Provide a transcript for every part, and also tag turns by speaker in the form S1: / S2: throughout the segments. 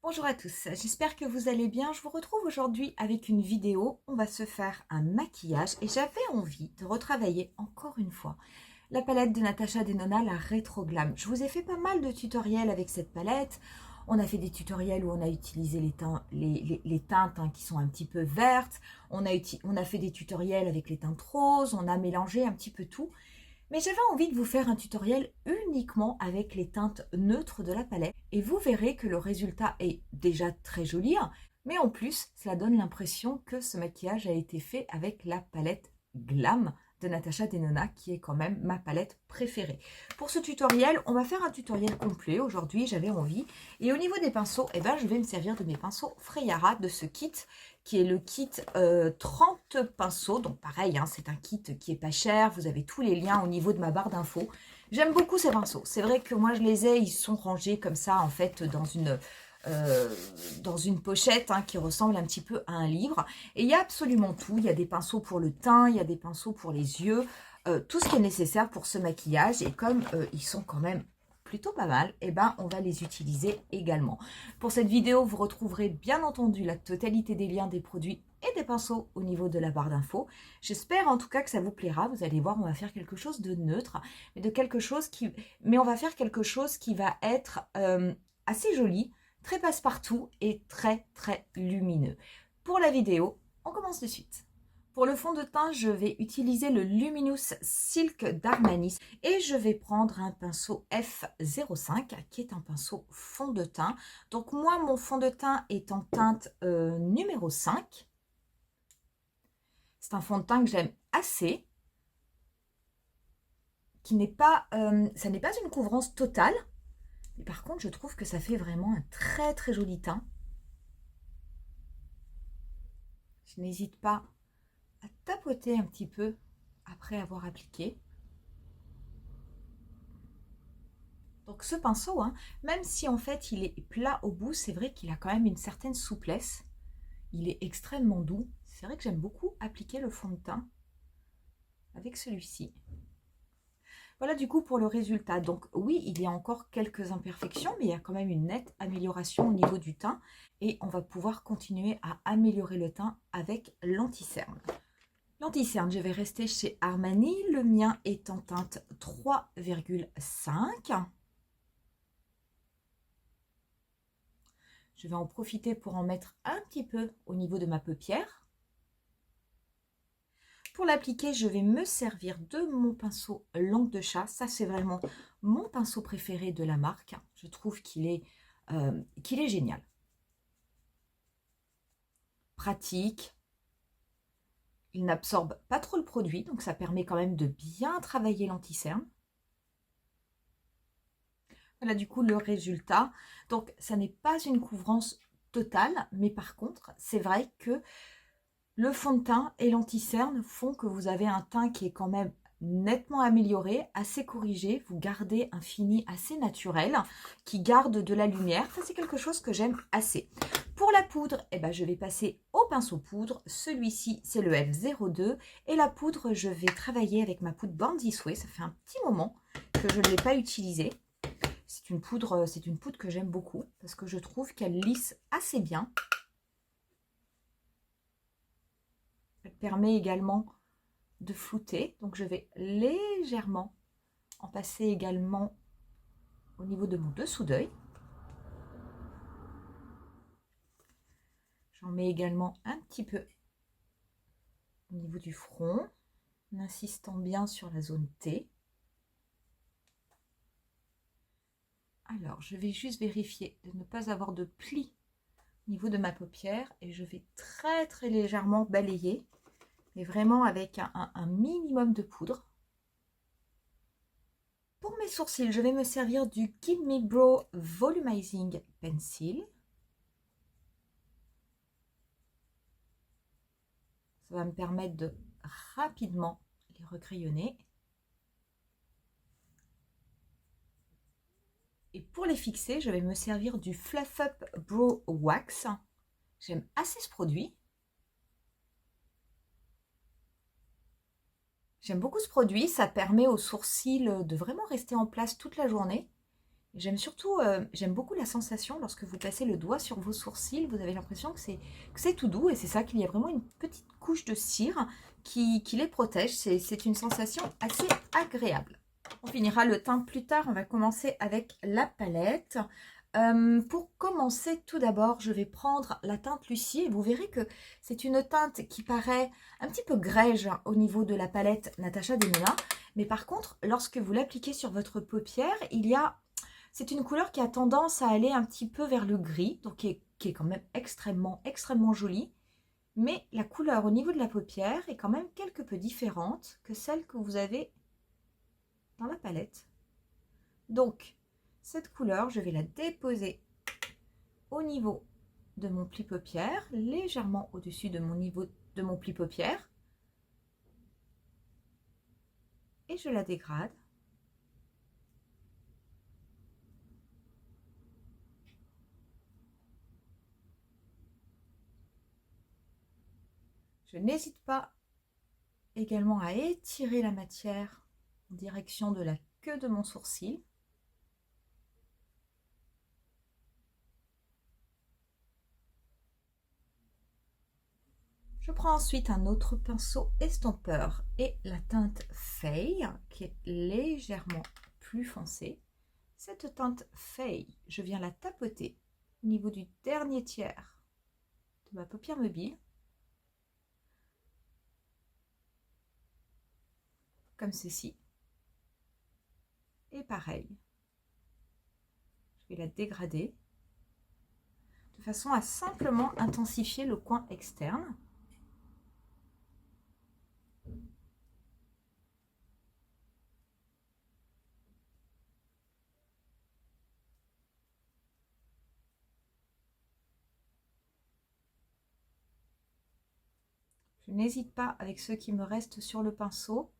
S1: Bonjour à tous, j'espère que vous allez bien. Je vous retrouve aujourd'hui avec une vidéo. On va se faire un maquillage et j'avais envie de retravailler encore une fois la palette de Natasha Denona, la Retro Glam. Je vous ai fait pas mal de tutoriels avec cette palette. On a fait des tutoriels où on a utilisé les teintes qui sont un petit peu vertes. On a fait des tutoriels avec les teintes roses. On a mélangé un petit peu tout. Mais j'avais envie de vous faire un tutoriel uniquement avec les teintes neutres de la palette. Et vous verrez que le résultat est déjà très joli. Mais en plus, cela donne l'impression que ce maquillage a été fait avec la palette Glam de Natasha Denona, qui est quand même ma palette préférée. Pour ce tutoriel, on va faire un tutoriel complet. Aujourd'hui, j'avais envie. Et au niveau des pinceaux, je vais me servir de mes pinceaux Freyara, de ce kit qui est le kit 30 pinceaux. Donc pareil, c'est un kit qui est pas cher. Vous avez tous les liens au niveau de ma barre d'infos. J'aime beaucoup ces pinceaux. C'est vrai que moi je les ai, ils sont rangés comme ça en fait dans une pochette qui ressemble un petit peu à un livre. Et il y a absolument tout. Il y a des pinceaux pour le teint, il y a des pinceaux pour les yeux. Tout ce qui est nécessaire pour ce maquillage. Et comme ils sont quand même plutôt pas mal, on va les utiliser également. Pour cette vidéo, vous retrouverez bien entendu la totalité des liens des produits et des pinceaux au niveau de la barre d'infos. J'espère en tout cas que ça vous plaira. Vous allez voir, on va faire quelque chose de neutre, mais on va faire quelque chose qui va être assez joli, très passe-partout et très très lumineux. Pour la vidéo, on commence de suite. Pour le fond de teint, je vais utiliser le Luminous Silk d'Armani et je vais prendre un pinceau F05 qui est un pinceau fond de teint. Donc moi, mon fond de teint est en teinte numéro 5. C'est un fond de teint que j'aime assez, ça n'est pas une couvrance totale, mais par contre, je trouve que ça fait vraiment un très très joli teint. Je n'hésite pas à tapoter un petit peu après avoir appliqué. Donc ce pinceau, même si en fait il est plat au bout, c'est vrai qu'il a quand même une certaine souplesse. Il est extrêmement doux. C'est vrai que j'aime beaucoup appliquer le fond de teint avec celui-ci. Voilà du coup pour le résultat. Donc oui, il y a encore quelques imperfections, mais il y a quand même une nette amélioration au niveau du teint. Et on va pouvoir continuer à améliorer le teint avec l'anti-cerne. L'anti-cerne, je vais rester chez Armani. Le mien est en teinte 3,5. Je vais en profiter pour en mettre un petit peu au niveau de ma paupière. Pour l'appliquer, je vais me servir de mon pinceau langue de chat. Ça, c'est vraiment mon pinceau préféré de la marque. Je trouve qu'il est génial. Pratique. Il n'absorbe pas trop le produit, donc ça permet quand même de bien travailler l'anti-cerne. Voilà du coup le résultat. Donc ça n'est pas une couvrance totale, mais par contre, c'est vrai que le fond de teint et l'anti-cerne font que vous avez un teint qui est quand même nettement amélioré, assez corrigé. Vous gardez un fini assez naturel qui garde de la lumière. Ça, c'est quelque chose que j'aime assez. Pour la poudre, je vais passer au pinceau poudre. Celui-ci, c'est le F02. Et la poudre, je vais travailler avec ma poudre Born This Way. Ça fait un petit moment que je ne l'ai pas utilisée. C'est une poudre que j'aime beaucoup parce que je trouve qu'elle lisse assez bien. Elle permet également de flouter. Donc, je vais légèrement en passer également au niveau de mon dessous d'œil. J'en mets également un petit peu au niveau du front, en insistant bien sur la zone T. Alors, je vais juste vérifier de ne pas avoir de plis au niveau de ma paupière et je vais très très légèrement balayer, mais vraiment avec un minimum de poudre. Pour mes sourcils, je vais me servir du Give Me Brow Volumizing Pencil. Ça va me permettre de rapidement les recrayonner. Et pour les fixer, je vais me servir du Fluff Up Brow Wax. J'aime assez ce produit. J'aime beaucoup ce produit, ça permet aux sourcils de vraiment rester en place toute la journée. J'aime beaucoup la sensation lorsque vous passez le doigt sur vos sourcils, vous avez l'impression que c'est tout doux et c'est ça, qu'il y a vraiment une petite couche de cire qui les protège. C'est une sensation assez agréable. On finira le teint plus tard, on va commencer avec la palette. Pour commencer, tout d'abord, je vais prendre la teinte Lucie et vous verrez que c'est une teinte qui paraît un petit peu grège au niveau de la palette Natasha Denona. Mais par contre, lorsque vous l'appliquez sur votre paupière, c'est une couleur qui a tendance à aller un petit peu vers le gris, donc qui est quand même extrêmement jolie. Mais la couleur au niveau de la paupière est quand même quelque peu différente que celle que vous avez dans la palette. Donc, cette couleur, je vais la déposer au niveau de mon pli paupière, légèrement au-dessus de mon niveau de mon pli paupière. Et je la dégrade. Je n'hésite pas également à étirer la matière en direction de la queue de mon sourcil. Je prends ensuite un autre pinceau estompeur et la teinte Feuille qui est légèrement plus foncée. Cette teinte Feuille, je viens la tapoter au niveau du dernier tiers de ma paupière mobile. Comme ceci. Et pareil, je vais la dégrader de façon à simplement intensifier le coin externe. Je n'hésite pas, avec ceux qui me restent sur le pinceau,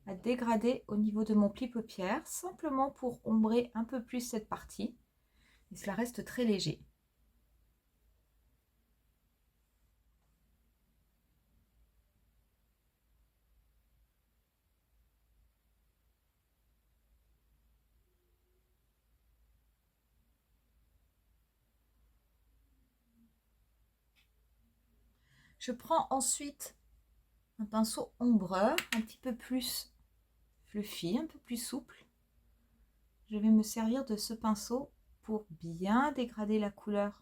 S1: à dégrader au niveau de mon pli paupière, simplement pour ombrer un peu plus cette partie. Et cela reste très léger. Je prends ensuite un pinceau ombreur, un petit peu plus fluffy, un peu plus souple. Je vais me servir de ce pinceau pour bien dégrader la couleur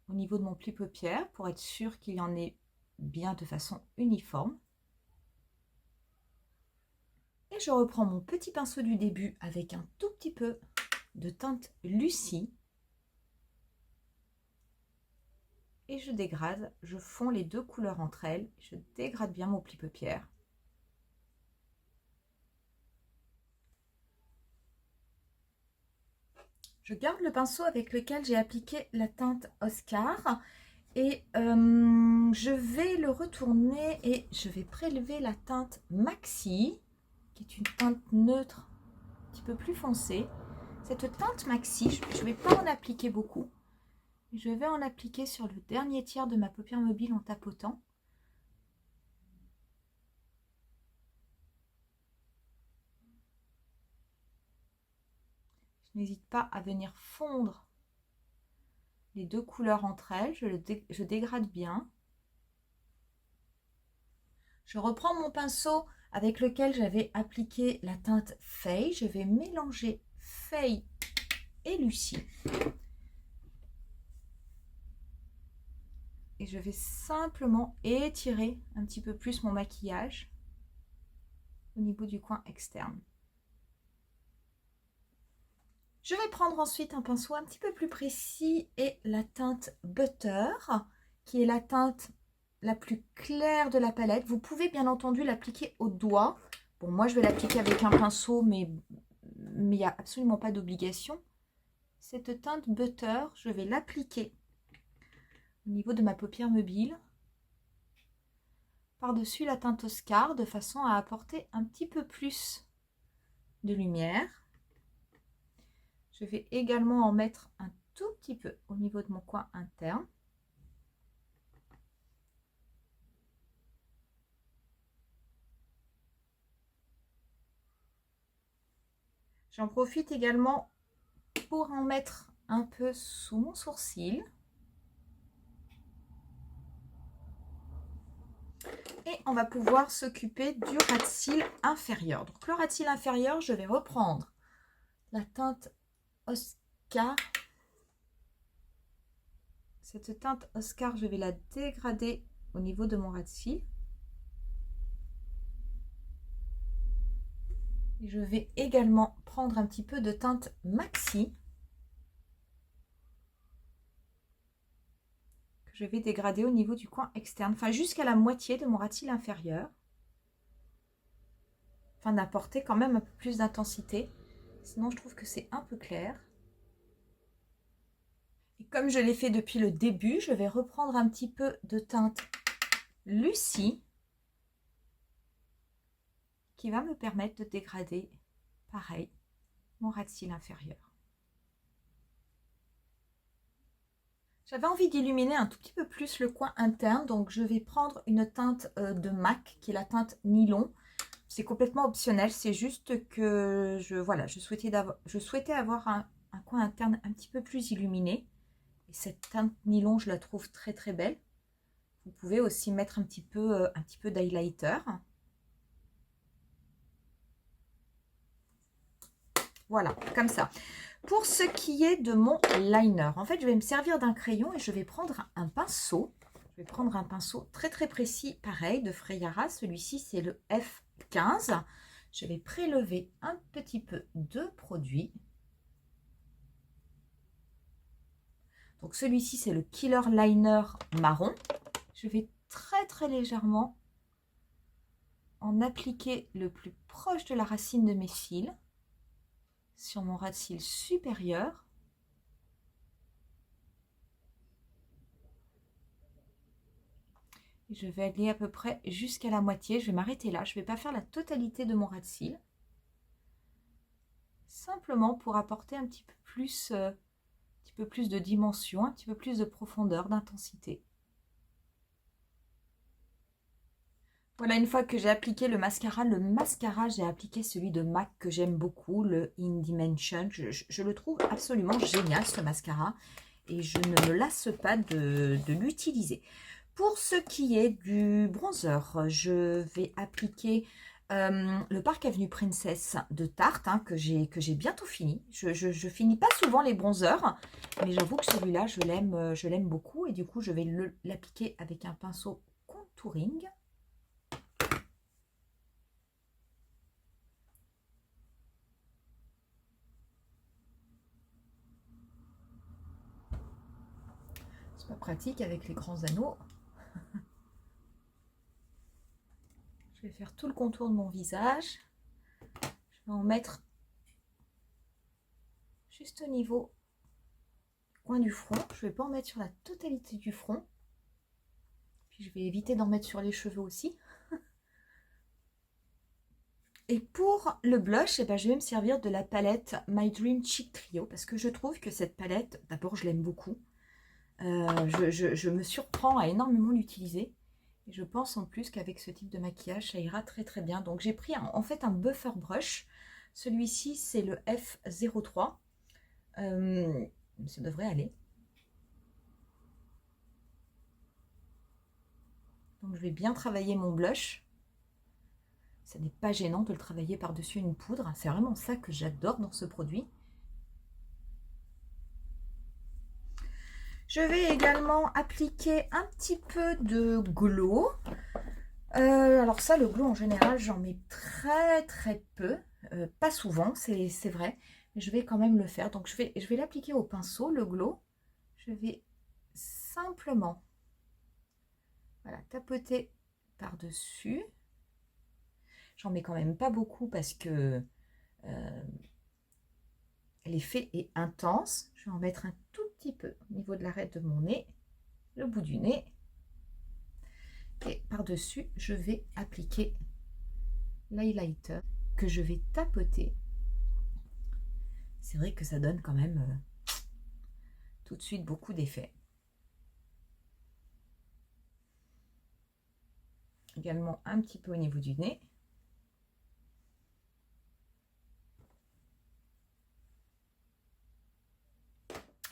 S1: au niveau de mon pli paupière, pour être sûr qu'il y en ait bien de façon uniforme. Et je reprends mon petit pinceau du début avec un tout petit peu de teinte Lucie. Et je dégrade, je fonds les deux couleurs entre elles, je dégrade bien mon pli paupière. Je garde le pinceau avec lequel j'ai appliqué la teinte Oscar et je vais le retourner et je vais prélever la teinte Maxi, qui est une teinte neutre, un petit peu plus foncée. Cette teinte Maxi, je ne vais pas en appliquer beaucoup. Je vais en appliquer sur le dernier tiers de ma paupière mobile en tapotant. Je n'hésite pas à venir fondre les deux couleurs entre elles. Je dégrade bien. Je reprends mon pinceau avec lequel j'avais appliqué la teinte Feuille. Je vais mélanger Feuille et Lucie. Et je vais simplement étirer un petit peu plus mon maquillage au niveau du coin externe. Je vais prendre ensuite un pinceau un petit peu plus précis et la teinte Butter, qui est la teinte la plus claire de la palette. Vous pouvez bien entendu l'appliquer au doigt. Bon, moi je vais l'appliquer avec un pinceau, mais il n'y a absolument pas d'obligation. Cette teinte Butter, je vais l'appliquer au niveau de ma paupière mobile, par-dessus la teinte Oscar, de façon à apporter un petit peu plus de lumière. Je vais également en mettre un tout petit peu au niveau de mon coin interne. J'en profite également pour en mettre un peu sous mon sourcil. Et on va pouvoir s'occuper du ras de cils inférieur. Donc le ras de cils inférieur, je vais reprendre la teinte Oscar. Cette teinte Oscar, je vais la dégrader au niveau de mon ras de cils. Et je vais également prendre un petit peu de teinte Maxi. Que je vais dégrader au niveau du coin externe. Enfin, jusqu'à la moitié de mon ras de cils inférieur. Afin d'apporter quand même un peu plus d'intensité. Sinon, je trouve que c'est un peu clair. Et comme je l'ai fait depuis le début, je vais reprendre un petit peu de teinte Lucie qui va me permettre de dégrader, pareil, mon ras de cils inférieur. J'avais envie d'illuminer un tout petit peu plus le coin interne, donc je vais prendre une teinte de MAC, qui est la teinte Nylon. C'est complètement optionnel, c'est juste que je souhaitais avoir un coin interne un petit peu plus illuminé. Et cette teinte Nylon, je la trouve très très belle. Vous pouvez aussi mettre un petit peu d'highlighter. Voilà, comme ça. Pour ce qui est de mon liner, en fait, je vais me servir d'un crayon et je vais prendre un pinceau. Je vais prendre un pinceau très très précis, pareil, de Freyara. Celui-ci, c'est le F15. Je vais prélever un petit peu de produit. Donc celui-ci, c'est le Killer Liner marron. Je vais très très légèrement en appliquer le plus proche de la racine de mes cils sur mon ras de cils supérieur. Et je vais aller à peu près jusqu'à la moitié. Je vais m'arrêter là. Je ne vais pas faire la totalité de mon ras de cils. Simplement pour apporter un petit peu plus de dimension, un petit peu plus de profondeur, d'intensité. Voilà, une fois que j'ai appliqué le mascara, j'ai appliqué celui de MAC que j'aime beaucoup, le In Dimension. Je le trouve absolument génial, ce mascara. Et je ne me lasse pas de l'utiliser. Pour ce qui est du bronzer, je vais appliquer le Park Avenue Princess de Tarte, hein, que j'ai bientôt fini. Je finis pas souvent les bronzers, mais j'avoue que celui-là, je l'aime beaucoup. Et du coup, je vais l'appliquer avec un pinceau contouring. C'est pas pratique avec les grands anneaux. Je vais faire tout le contour de mon visage. Je vais en mettre juste au niveau du coin du front. Je ne vais pas en mettre sur la totalité du front. Puis je vais éviter d'en mettre sur les cheveux aussi. Et pour le blush, eh ben, je vais me servir de la palette My Dream Cheek Trio parce que je trouve que cette palette, d'abord je l'aime beaucoup. Je me surprends à énormément l'utiliser. Et je pense en plus qu'avec ce type de maquillage, ça ira très très bien. Donc j'ai pris en fait un buffer brush. Celui-ci, c'est le F03. Ça devrait aller. Donc je vais bien travailler mon blush. Ça n'est pas gênant de le travailler par-dessus une poudre. C'est vraiment ça que j'adore dans ce produit. Je vais également appliquer un petit peu de glow. Alors ça, le glow en général, j'en mets très très peu. Pas souvent, c'est vrai. Mais je vais quand même le faire. Donc je vais l'appliquer au pinceau, le glow. Je vais simplement tapoter par-dessus. J'en mets quand même pas beaucoup parce que l'effet est intense. Je vais en mettre un tout petit peu au niveau de l'arête de mon nez, le bout du nez. Et par-dessus, je vais appliquer l'highlighter que je vais tapoter. C'est vrai que ça donne quand même tout de suite beaucoup d'effets. Également un petit peu au niveau du nez.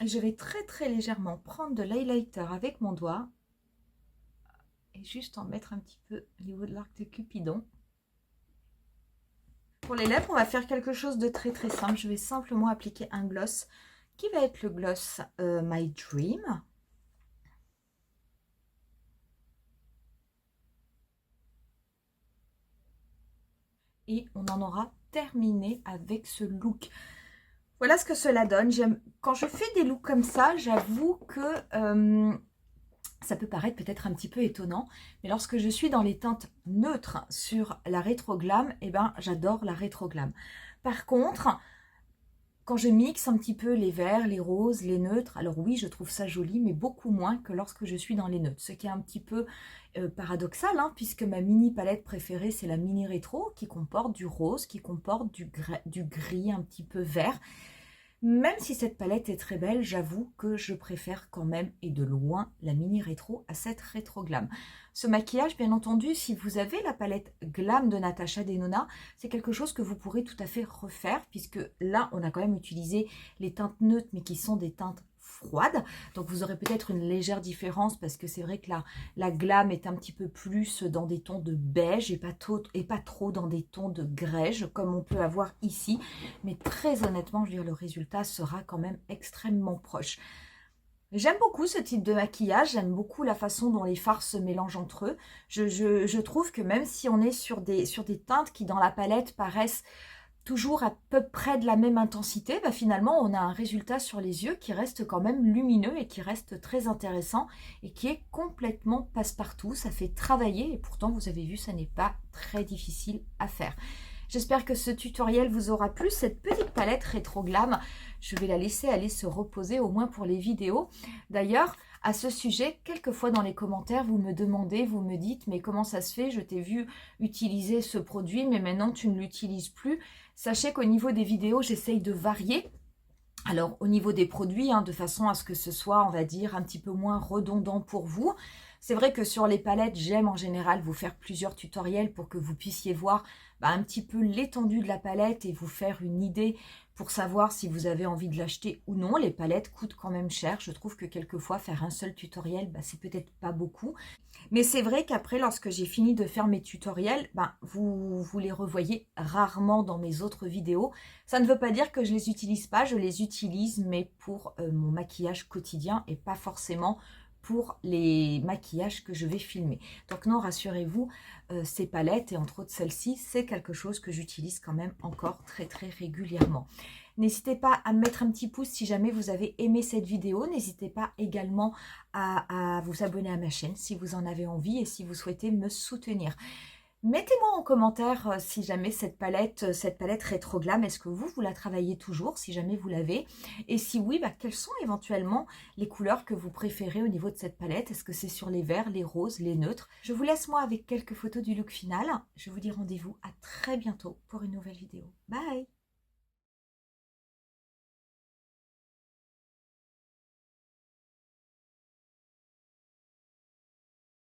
S1: Et je vais très légèrement prendre de l'highlighter avec mon doigt et juste en mettre un petit peu au niveau de l'arc de Cupidon. Pour les lèvres, on va faire quelque chose de très simple. Je vais simplement appliquer un gloss qui va être le gloss My Dream. Et on en aura terminé avec ce look. Voilà ce que cela donne. Quand je fais des looks comme ça, j'avoue que ça peut paraître peut-être un petit peu étonnant, mais lorsque je suis dans les teintes neutres sur la rétro glam, eh ben, j'adore la rétro glam. Par contre, quand je mixe un petit peu les verts, les roses, les neutres, alors oui, je trouve ça joli, mais beaucoup moins que lorsque je suis dans les neutres. Ce qui est un petit peu paradoxal, hein, puisque ma mini palette préférée, c'est la mini rétro, qui comporte du rose, qui comporte du gris un petit peu vert. Même si cette palette est très belle, j'avoue que je préfère quand même, et de loin, la mini rétro à cette rétro glam. Ce maquillage, bien entendu, si vous avez la palette glam de Natasha Denona, c'est quelque chose que vous pourrez tout à fait refaire, puisque là, on a quand même utilisé les teintes neutres, mais qui sont des teintes froide, donc vous aurez peut-être une légère différence parce que c'est vrai que la glam est un petit peu plus dans des tons de beige et pas trop dans des tons de grège comme on peut avoir ici, mais très honnêtement, je veux dire, le résultat sera quand même extrêmement proche. J'aime beaucoup ce type de maquillage, j'aime beaucoup la façon dont les fards se mélangent entre eux. Je trouve que même si on est sur des teintes qui dans la palette paraissent toujours à peu près de la même intensité, bah finalement on a un résultat sur les yeux qui reste quand même lumineux et qui reste très intéressant et qui est complètement passe-partout. Ça fait travailler et pourtant vous avez vu, ça n'est pas très difficile à faire. J'espère que ce tutoriel vous aura plu, cette petite palette rétro glam. Je vais la laisser aller se reposer au moins pour les vidéos. D'ailleurs, à ce sujet, quelquefois dans les commentaires, vous me demandez, vous me dites, mais comment ça se fait? Je t'ai vu utiliser ce produit, mais maintenant tu ne l'utilises plus. Sachez qu'au niveau des vidéos, j'essaye de varier. Alors, au niveau des produits, de façon à ce que ce soit, on va dire, un petit peu moins redondant pour vous. C'est vrai que sur les palettes, j'aime en général vous faire plusieurs tutoriels pour que vous puissiez voir un petit peu l'étendue de la palette et vous faire une idée pour savoir si vous avez envie de l'acheter ou non. Les palettes coûtent quand même cher. Je trouve que quelquefois, faire un seul tutoriel, c'est peut-être pas beaucoup. Mais c'est vrai qu'après, lorsque j'ai fini de faire mes tutoriels, vous les revoyez rarement dans mes autres vidéos. Ça ne veut pas dire que je les utilise pas, je les utilise, mais pour mon maquillage quotidien et pas forcément pour les maquillages que je vais filmer. Donc non, rassurez-vous, ces palettes, et entre autres celle-ci, c'est quelque chose que j'utilise quand même encore très régulièrement. N'hésitez pas à me mettre un petit pouce si jamais vous avez aimé cette vidéo. N'hésitez pas également à vous abonner à ma chaîne si vous en avez envie et si vous souhaitez me soutenir. Mettez-moi en commentaire si jamais cette palette rétro glam, est-ce que vous la travaillez toujours, si jamais vous l'avez? Et si oui, quelles sont éventuellement les couleurs que vous préférez au niveau de cette palette? Est-ce que c'est sur les verts, les roses, les neutres? Je vous laisse moi avec quelques photos du look final. Je vous dis rendez-vous à très bientôt pour une nouvelle vidéo. Bye!